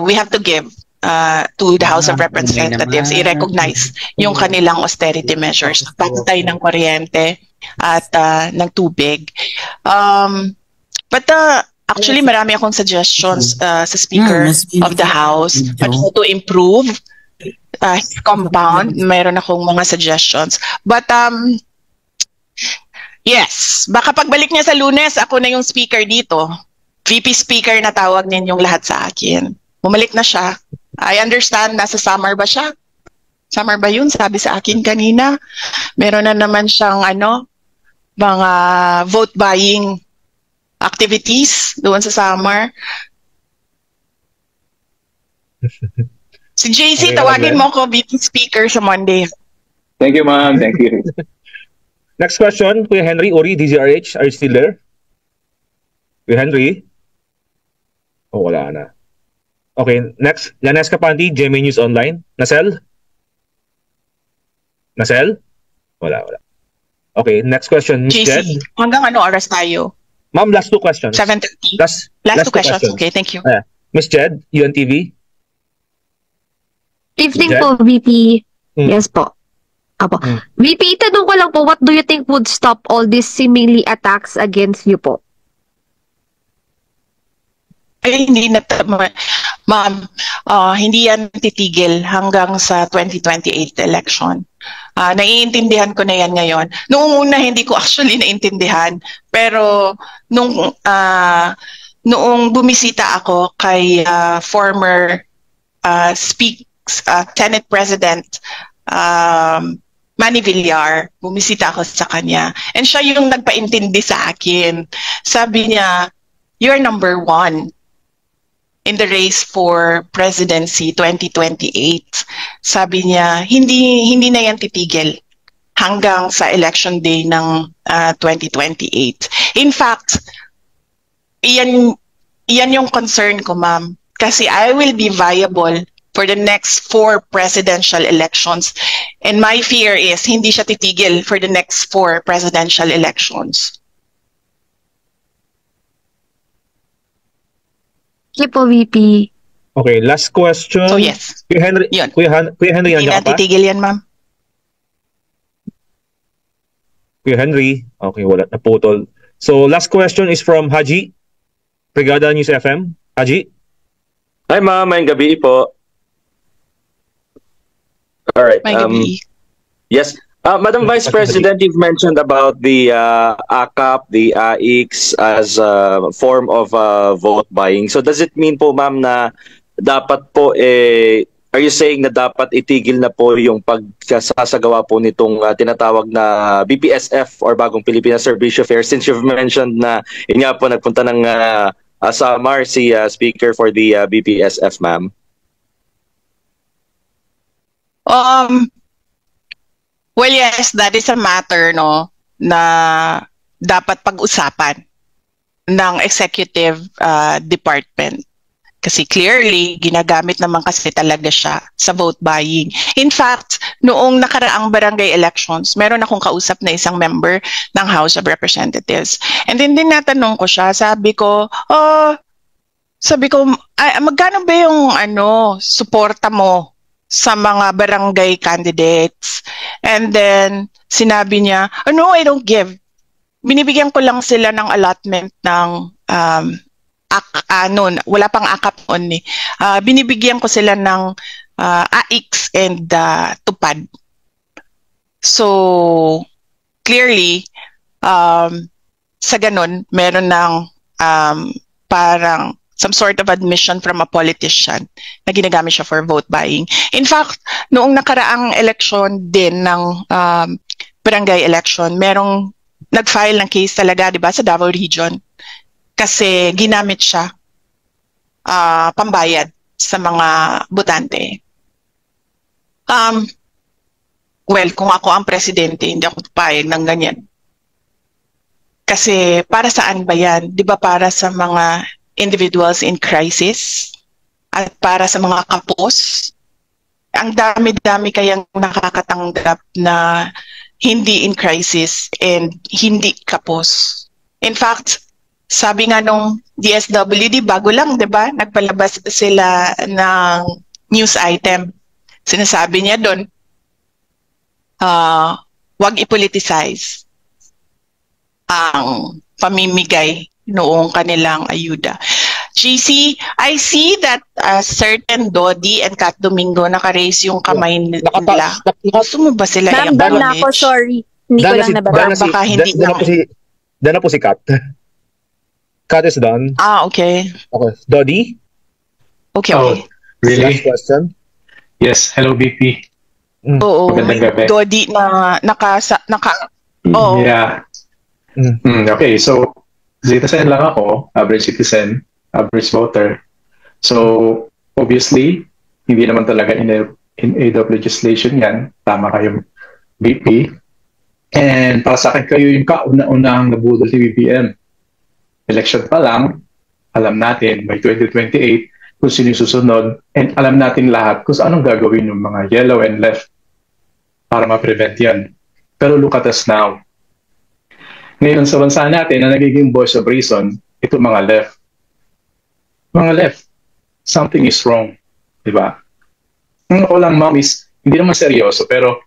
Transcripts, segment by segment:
we have to give to the House of Representatives, i-recognize yung kanilang austerity measures, patay ng kuryente at ng tubig. But actually, marami akong suggestions sa Speaker of the House on how to improve his compound. Mayroon akong mga suggestions. But yes, baka pagbalik niya sa Lunes, ako na yung speaker dito. VP Speaker na tawag ninyong lahat sa akin. Bumalik na siya. I understand, nasa summer ba siya? Summer ba yun? Sabi sa akin kanina. Meron na naman siyang mga vote buying activities doon sa summer. Si JC, tawagin mo ko VP Speaker sa Monday. Thank you, ma'am. Thank you. Next question, Kuya Henry Ori, DZRH. Are you still there? Kuya Henry? Oh, wala na. Okay, next. Lanes Kapandi, GMA News Online. Nasel? Nasel? Wala. Okay, next question, Ms. JC, Jed. hanggang ano oras tayo? Ma'am, last two questions. 7:30? Last two questions. Okay, thank you. Ms. Jed, UNTV. Evening Jed? po, VP. Yes po. Apo. VP, tanong ko lang po, what do you think would stop all these seemingly attacks against you po? Ay, hindi na, ma'am, hindi yan titigil hanggang sa 2028 election. Naiintindihan ko na yan ngayon. Noong una, hindi ko actually naintindihan. Pero noong bumisita ako kay former Senate President Manny Villar, bumisita ako sa kanya. And siya yung nagpaintindi sa akin. Sabi niya, you're number 1 in the race for presidency 2028. Sabi niya, hindi na yan titigil hanggang sa election day ng 2028. In fact, iyan yung concern ko, ma'am. Kasi I will be viable for the next 4 presidential elections. And my fear is hindi siya titigil for the next 4 presidential elections. Okay po, VP. Okay, last question. So yes. Kuya Henry, Yun. Kuya Henry, Hindi na titigil yan, ma'am. Kuya Henry, okay, wala, naputol. So last question is from Haji, Brigada News FM. Haji? Hi ma'am, mayang gabi po. Alright. Yes. Madam Vice President, you've mentioned about the AKAP, the AIX as a form of vote buying. So does it mean po, ma'am, na dapat po, are you saying na dapat itigil na po yung pagkasasagawa po nitong tinatawag na BPSF or Bagong Pilipinas Servicio Fair, since you've mentioned na yun nga po nagpunta ng Samar si Speaker for the BPSF, ma'am? Well, yes, that is a matter na dapat pag-usapan ng executive department. Kasi clearly, ginagamit naman kasi talaga siya sa vote buying. In fact, noong nakaraang barangay elections, meron akong kausap na isang member ng House of Representatives. And then natanong ko siya, sabi ko, magkano ba yung suporta mo sa mga barangay candidates? And then sinabi niya, no, I don't give. Binibigyan ko lang sila ng allotment ng wala pang AKAP on eh. Binibigyan ko sila ng AIX and tupad. So clearly sa ganun meron ng parang some sort of admission from a politician na ginagamit siya for vote buying. In fact, noong nakaraang election din ng barangay election, merong nag-file ng case talaga, di ba, sa Davao Region. Kasi ginamit siya pambayad sa mga botante. Well, kung ako ang presidente, hindi ako papayag ng ganyan. Kasi para saan ba yan? Di ba para sa mga individuals in crisis at para sa mga kapos? Ang dami-dami kayang nakakatanggap na hindi in crisis and hindi kapos. In fact, sabi nga nung DSWD, bago lang, di ba? Nagpalabas sila ng news item. Sinasabi niya doon, wag ipoliticize ang pamimigay noong kanilang ayuda. GC, I see that certain Dodi and Kat Domingo naka-raise yung kamay nila. Gusto mo ba sila Ma'am, done na ako, sorry. Hindi ko lang nabasa. Baka hindi lang. Done na po si Kat. Kat is done. Okay. Okay. Dodi? Okay. Oh, really? Last question. Yes. Hello, BP. Oo. Magandang gabi. Dodi na oh. Yeah. Okay, so citizen lang ako, average citizen, average voter. So, obviously, hindi naman talaga in aid of legislation yan. Tama kayo, BP. And para sa akin, kayo yung kauna-unang nabudol ni BBM. Election pa lang, alam natin, by 2028, kung sino yung susunod, and alam natin lahat kung anong gagawin ng mga yellow and left para ma-prevent yan. Pero look at us now. Ngayon sa bansa natin na nagiging voice of reason, ito mga left. Mga left, something is wrong. Diba? Ang ako lang, ma'am, is hindi naman seryoso, pero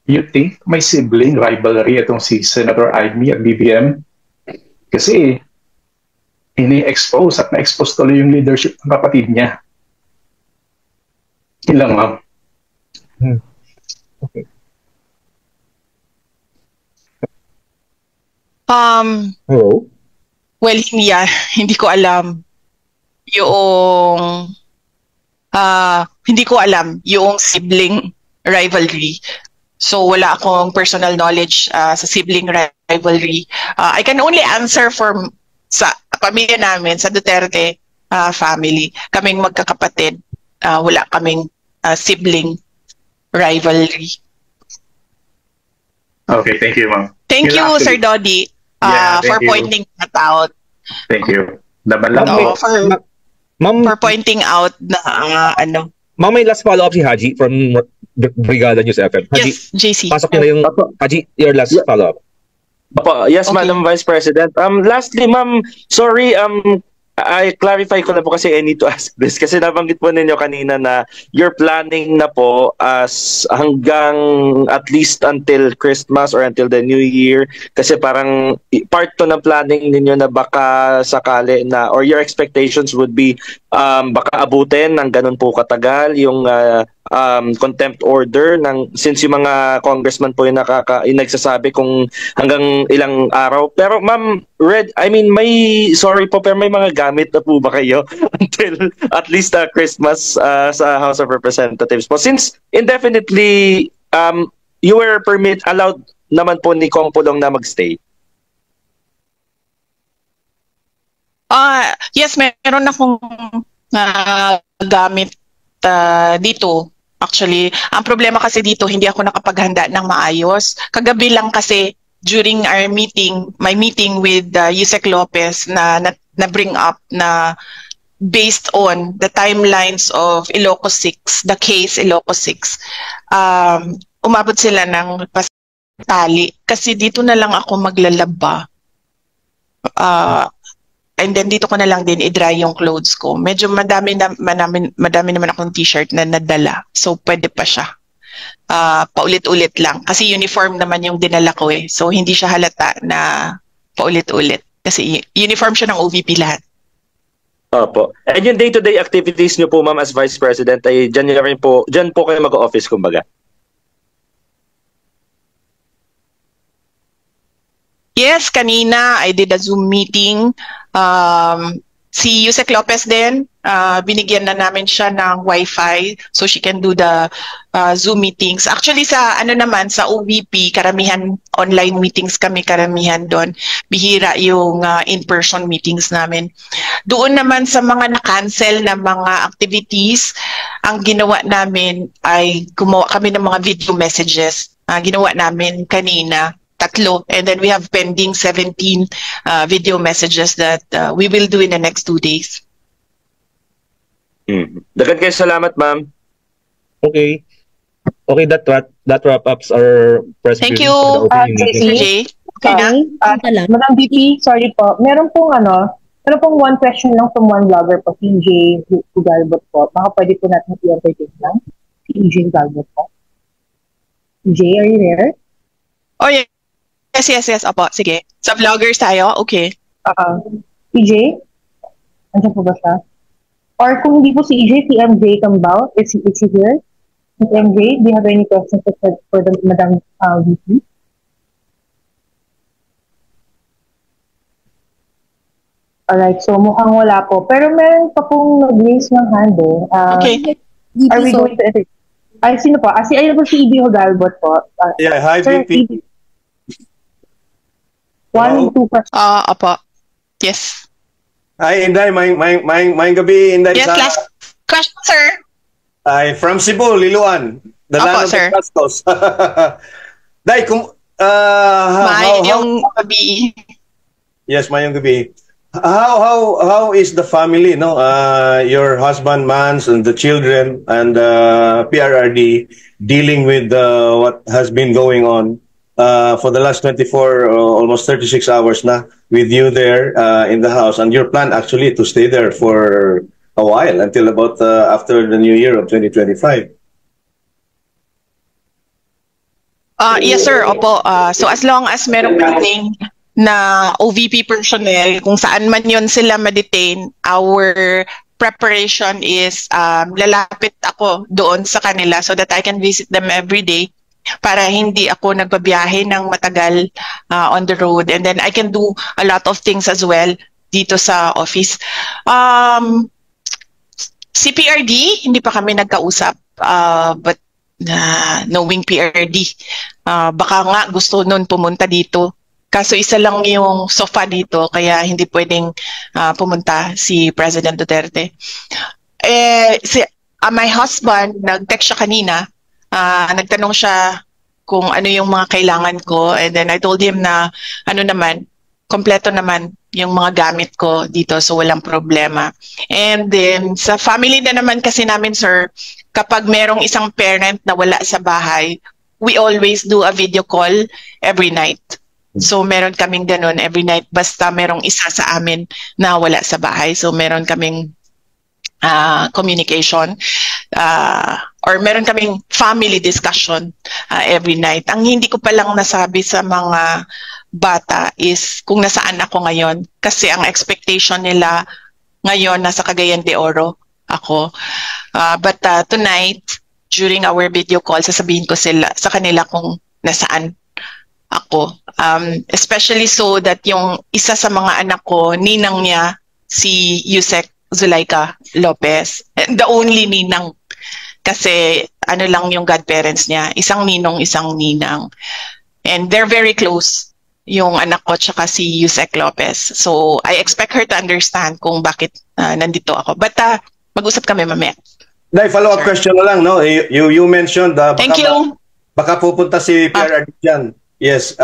you think may sibling rivalry itong si Senator Amy at BBM? Kasi ini-expose at na-expose tuloy yung leadership ng kapatid niya. Yun lang, ma'am. Okay. Hello? Well, hindi ko alam yung hindi ko alam yung sibling rivalry. So wala akong personal knowledge sa sibling rivalry. I can only answer for sa pamilya namin, sa Duterte family. Kaming magkakapatid, wala kaming sibling rivalry. Okay, thank you, ma'am. Thank you, Sir Dodi. For pointing that out. Thank you. Naman lang No, Ma'am, for pointing out na ano. Ma'am, may last follow-up si Haji from Brigada News FM. Haji, Yes, JC. pasok niyo na yung Haji, your last follow-up. Yes, Okay. Madam Vice President. Lastly, ma'am, sorry, I clarify ko na po kasi I need to ask this kasi nabanggit po ninyo kanina na you're planning na po as hanggang at least until Christmas or until the New Year kasi parang part to ng planning ninyo na baka sakali na or your expectations would be baka abutin ng ganun po katagal yung contempt order ng since yung mga congressman po yung nagsasabi kung hanggang ilang araw. Pero ma'am, sorry po, pero may mga gamit na po ba kayo until at least Christmas sa House of Representatives po? Since indefinitely you were allowed naman po ni Kong Pulong na magstay. Yes, meron akong gamit dito. Actually, ang problema kasi dito, hindi ako nakapaghanda ng maayos. Kagabi lang kasi, during our meeting, my meeting with Yusek Lopez na bring up na based on the timelines of Ilocos 6, the case Ilocos 6, umabot sila ng pasali. Kasi dito na lang ako maglalaba. And then dito ko na lang din i-dry yung clothes ko. Medyo madami naman akong t-shirt na nadala. So pwede pa siya. Paulit-ulit lang. Kasi uniform naman yung dinala ko eh. So hindi siya halata na paulit-ulit. Kasi uniform siya ng OVP lahat. Opo. And yung day-to-day activities niyo po, ma'am, as Vice President, ay dyan po kayo mag-office, kumbaga? Yes, kanina I did a Zoom meeting. Si Yusek Lopez din, binigyan na namin siya ng Wi-Fi so she can do the Zoom meetings. Actually sa sa OVP, karamihan online meetings kami karamihan doon. Bihira yung in-person meetings namin. Doon naman sa mga na-cancel na mga activities, ang ginawa namin ay gumawa kami ng mga video messages. Ginawa namin kanina. 3, and then we have pending 17 video messages that we will do in the next 2 days. Dagan kayo salamat, ma'am. Okay. Okay, that wrap ups our press Thank briefing you, for the opening Sir meeting. Jay. Okay na? Madam VP, sorry po. Meron pong one question lang from one vlogger po, si EJ Galbot po. Baka pwede po natin i-entertain lang. Si EJ Galbot po. EJ, are you there? Oh, yes. Opo, sige. Sa vloggers tayo? Okay. EJ? Andiyan po ba siya? Or kung hindi po si EJ, si MJ Cambao, is he here? Si MJ, do you have any questions for the Madam VP? Alright, so mukhang wala po. Pero meron pa pong nag-raise ng hand okay. Are we going to... Ay, sino po? Ayun po si EJ Galbot po. Yeah, hi VP. 1, 2 questions. Opo. Yes. Hi, Inday. May gabi, Inday. Yes, last question, sir. Ay, from Cebu, Liloan. The land of the Castos. Day, mayong gabi. Yes, mayong gabi. How is the family, no? Your husband, Mans, and the children, and PRRD dealing with what has been going on for the last 24, almost 36 hours na with you there in the house, and your plan actually to stay there for a while until about after the new year of 2025. Yes, sir. Opo. So as long as merong meeting na OVP personnel, kung saan man yun sila ma-detain, our preparation is lalapit ako doon sa kanila so that I can visit them every day para hindi ako nagbabiyahe ng matagal on the road. And then I can do a lot of things as well dito sa office. CPRD, hindi pa kami nagkausap, but knowing PRD, baka nga gusto nun pumunta dito. Kaso isa lang yung sofa dito, kaya hindi pwedeng pumunta si President Duterte. My husband, nag-text siya kanina, nagtanong siya kung ano yung mga kailangan ko, and then I told him na kompleto naman yung mga gamit ko dito, so walang problema. And then sa family na naman kasi namin, sir, kapag merong isang parent na wala sa bahay, we always do a video call every night. So meron kaming ganun every night, basta merong isa sa amin na wala sa bahay. So meron kaming communication or meron kaming family discussion every night. Ang hindi ko palang nasabi sa mga bata is kung nasaan ako ngayon. Kasi ang expectation nila ngayon nasa Cagayan de Oro ako. But tonight, during our video call, sasabihin ko sa kanila kung nasaan ako. Especially so that yung isa sa mga anak ko, ninang niya, si Yusek Zulaika Lopez. The only ninang. Kasi ano lang yung godparents niya. Isang ninong, isang ninang. And they're very close, yung anak ko tsaka si Yusek Lopez. So I expect her to understand kung bakit nandito ako. But mag-usap kami mamaya. Dahil follow-up question na lang, no? You mentioned Thank you. Baka pupunta si PRRD dyan. Yes.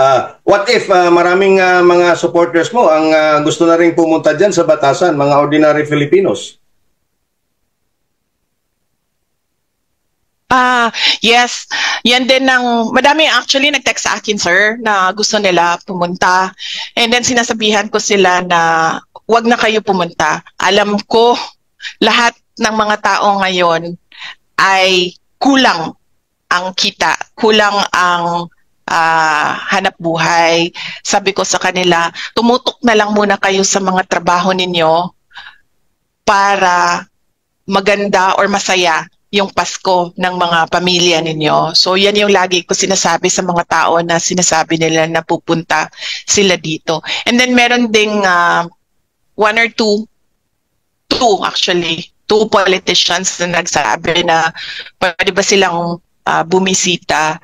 What if maraming mga supporters mo ang gusto na rin pumunta dyan sa batasan, mga ordinary Filipinos? Yes. Yan din madami actually nag-text sa akin, sir, na gusto nila pumunta. And then sinasabihan ko sila na wag na kayo pumunta. Alam ko lahat ng mga tao ngayon ay kulang ang kita, kulang ang hanap buhay. Sabi ko sa kanila, tumutok na lang muna kayo sa mga trabaho ninyo para maganda or masaya yung Pasko ng mga pamilya ninyo. So yan yung lagi ko sinasabi sa mga tao na sinasabi nila na pupunta sila dito. And then meron ding one or two politicians na nagsabi na pwede ba silang bumisita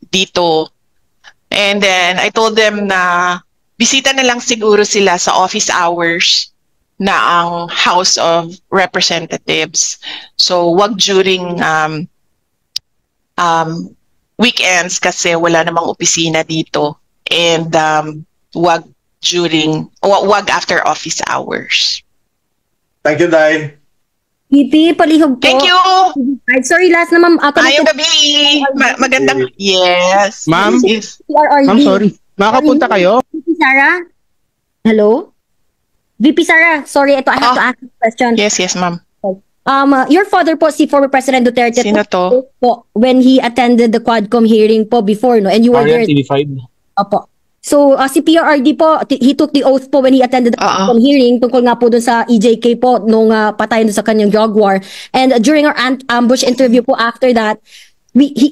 dito. And then I told them na bisita na lang siguro sila sa office hours na ang House of Representatives. So wag during weekends kasi wala namang opisina dito. And wag after office hours. Thank you, Day. VP, palihog po. Thank you. Sorry, last na ma'am. Ayong gabi. Magandang. Yes. Ma'am? PRRD. Ma'am, sorry. Makakapunta kayo? VP Sara? Hello? VP Sara, sorry, ito, I have to ask a question. Yes, ma'am. Your father po, si former President Duterte, Sino to? po, when he attended the Quadcom hearing po before, no? And you were there. TV5. Opo. So, si PRRD po, he took the oath po when he attended the Quadcom hearing tungkol nga po dun sa EJK po nung patayan dun sa kanyang Jaguar. And during our ambush interview po after that,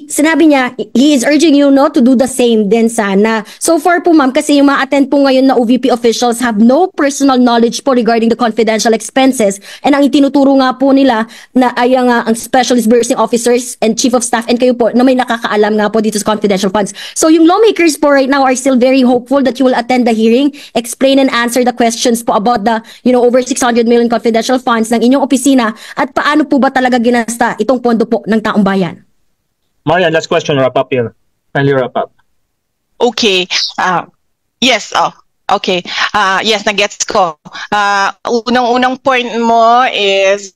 sinabi niya, he is urging you to do the same din sana. So far po ma'am, kasi yung ma-attend po ngayon na OVP officials have no personal knowledge po regarding the confidential expenses. And ang itinuturo nga po nila na ay ang specialist bursing officers and chief of staff and kayo po na may nakakaalam nga po dito sa confidential funds. So yung lawmakers po right now are still very hopeful that you will attend the hearing, explain and answer the questions po about the over 600 million confidential funds ng inyong opisina at paano po ba talaga ginasta itong pondo po ng taong bayan. Marian, last question, wrap up here. Kindly wrap up. Okay. Yes. Okay. Yes, nagets ko. Unang point mo is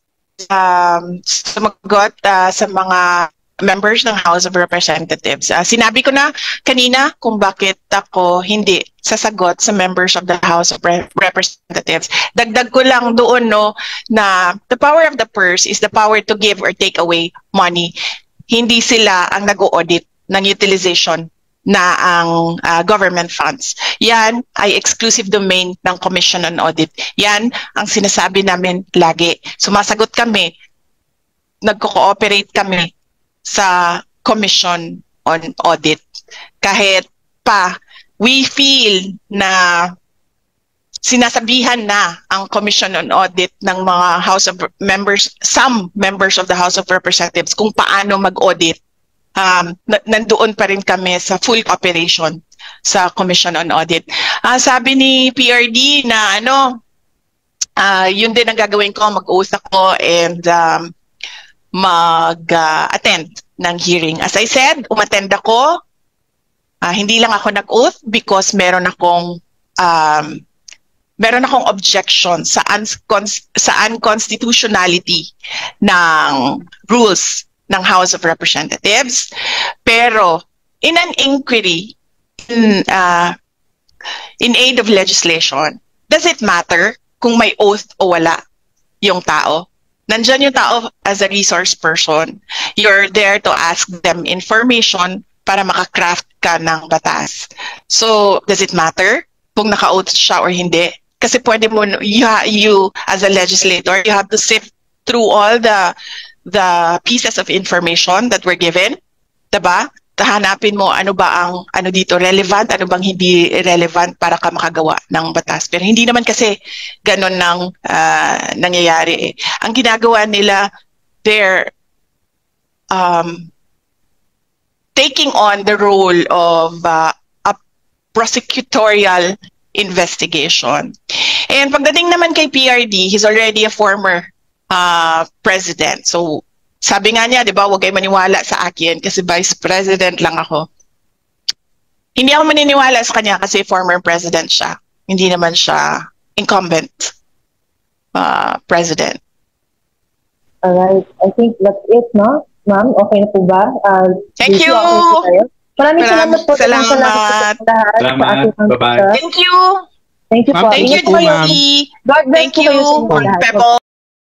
sumagot sa mga members ng House of Representatives. Sinabi ko na kanina kung bakit ako hindi sasagot sa members of the House of Representatives. Dagdag ko lang doon na the power of the purse is the power to give or take away money. Hindi sila ang nag-audit ng utilization na ang government funds. Yan ay exclusive domain ng Commission on Audit. Yan ang sinasabi namin lagi. Sumasagot kami, nagko-cooperate kami sa Commission on Audit. Kahit pa we feel na sinasabihan na ang Commission on Audit ng mga some members of the House of Representatives kung paano mag-audit, nandoon pa rin kami sa full cooperation sa Commission on Audit. Sabi ni PRD na yun din ang gagawin ko, mag-uusap ko and mag-attend ng hearing. As I said, umattend ako. Hindi lang ako nag-oath because meron akong objection sa unconstitutionality ng rules ng House of Representatives. Pero in an inquiry in aid of legislation, does it matter kung may oath o wala yung tao? Nandyan yung tao as a resource person. You're there to ask them information para makakraft ka ng batas. So, does it matter kung naka-oath siya or hindi? Kasi pwede mo, you as a legislator, you have to sift through all the pieces of information that were given, diba? Hanapin mo ano ba ang dito relevant, ano bang hindi relevant para ka makagawa ng batas. Pero hindi naman kasi ganun nang nangyayari. Ang ginagawa nila, they're taking on the role of a prosecutorial investigation. And pagdating naman kay PRD, he's already a former president. So, sabi nga niya, di ba, huwag kayo maniwala sa akin kasi vice president lang ako. Hindi ako maniniwala sa kanya kasi former president siya. Hindi naman siya incumbent president. Alright, I think that's it, no? Ma'am, okay na po ba? Thank you! Maraming salamat po. Salamat. Bye-bye. Thank you. Thank you po. Thank you, God bless Thank you, Pepo.